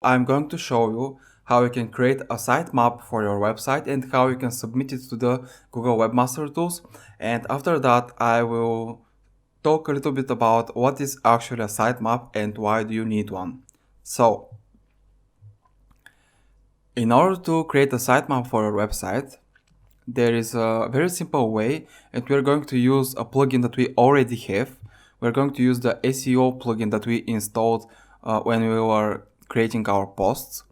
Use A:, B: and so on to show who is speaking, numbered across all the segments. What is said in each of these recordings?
A: I'm going to show you how you can create a sitemap for your website and how you can submit it to the Google Webmaster Tools. And after that, I will talk a little bit about what is actually a sitemap and why do you need one. So, in order to create a sitemap for your website, there is a very simple way, and we're going to use a plugin that we already have. We're going to use the SEO plugin that we installed when we were creating our posts.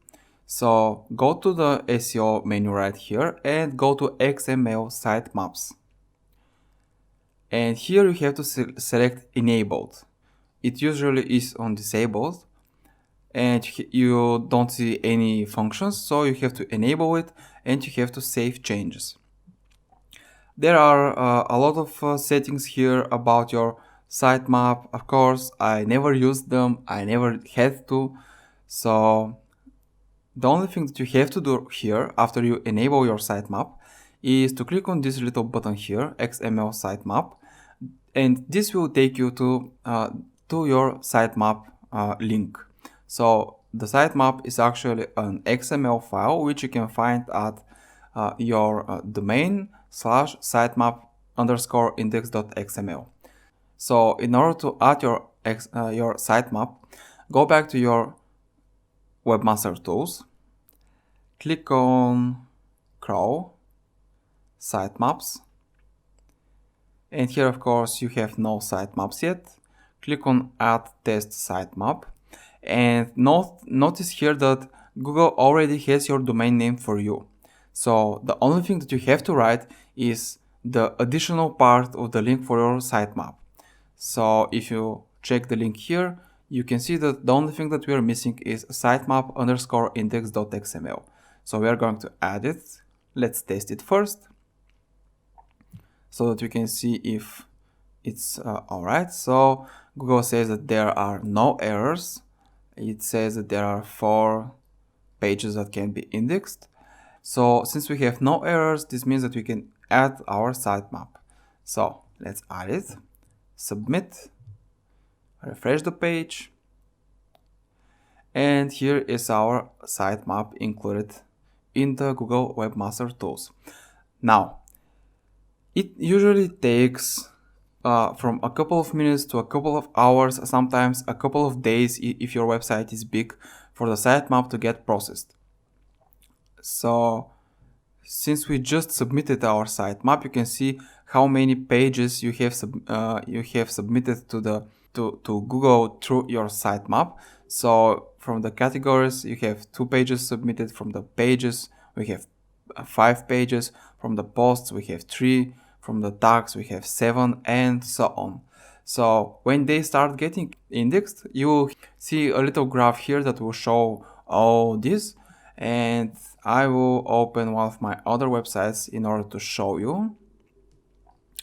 A: So go to the SEO menu right here and go to XML sitemaps. And here you have to select enabled. It usually is on disabled and you don't see any functions, so you have to enable it and you have to save changes. There are a lot of settings here about your sitemap. Of course, I never used them, I never had to. So the only thing that you have to do here after you enable your sitemap is to click on this little button here, XML sitemap, and this will take you to your sitemap link. So the sitemap is actually an XML file which you can find at your domain /sitemap_index.xml. So in order to add your sitemap, go back to your Webmaster Tools, click on Crawl, Sitemaps, and here of course you have no sitemaps yet. Click on Add Test Sitemap, and notice here that Google already has your domain name for you. So the only thing that you have to write is the additional part of the link for your sitemap. So if you check the link here, you can see that the only thing that we are missing is sitemap_index.xml. So we are going to add it. Let's test it first so that we can see if it's alright. So Google says that there are no errors. It says that there are 4 pages that can be indexed. So since we have no errors, this means that we can add our sitemap. So let's add it, submit, refresh the page, and here is our sitemap included in the Google Webmaster Tools. Now, it usually takes from a couple of minutes to a couple of hours, sometimes a couple of days if your website is big, for the sitemap to get processed. So since we just submitted our sitemap, you can see how many pages you have submitted to Google through your sitemap. So from the categories, you have 2 pages submitted. From the pages, we have 5 pages. From the posts, we have 3. From the tags, we have 7, and so on. So when they start getting indexed, you will see a little graph here that will show all this. And I will open one of my other websites in order to show you.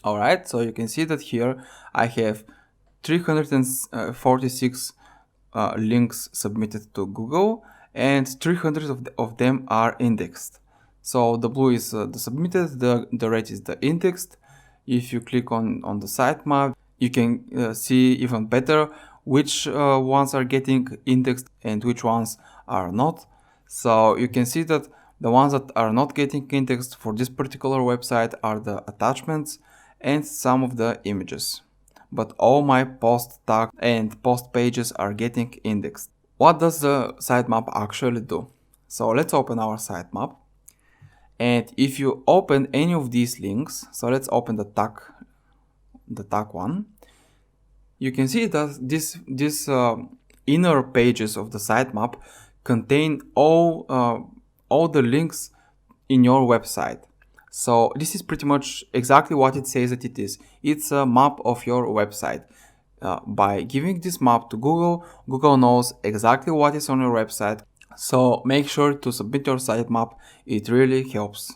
A: Alright, so you can see that here I have 346 links submitted to Google, and 300 of them are indexed. So the blue is the submitted, the red is the indexed. If you click on the sitemap, you can see even better which ones are getting indexed and which ones are not. So you can see that the ones that are not getting indexed for this particular website are the attachments and some of the images. But all my post tags and post pages are getting indexed. What does the sitemap actually do? So let's open our sitemap. And if you open any of these links, so let's open the tag one, you can see that this inner pages of the sitemap contain all the links in your website. So this is pretty much exactly what it says that it is. It's a map of your website. By giving this map to Google, Google knows exactly what is on your website. So make sure to submit your sitemap. It really helps.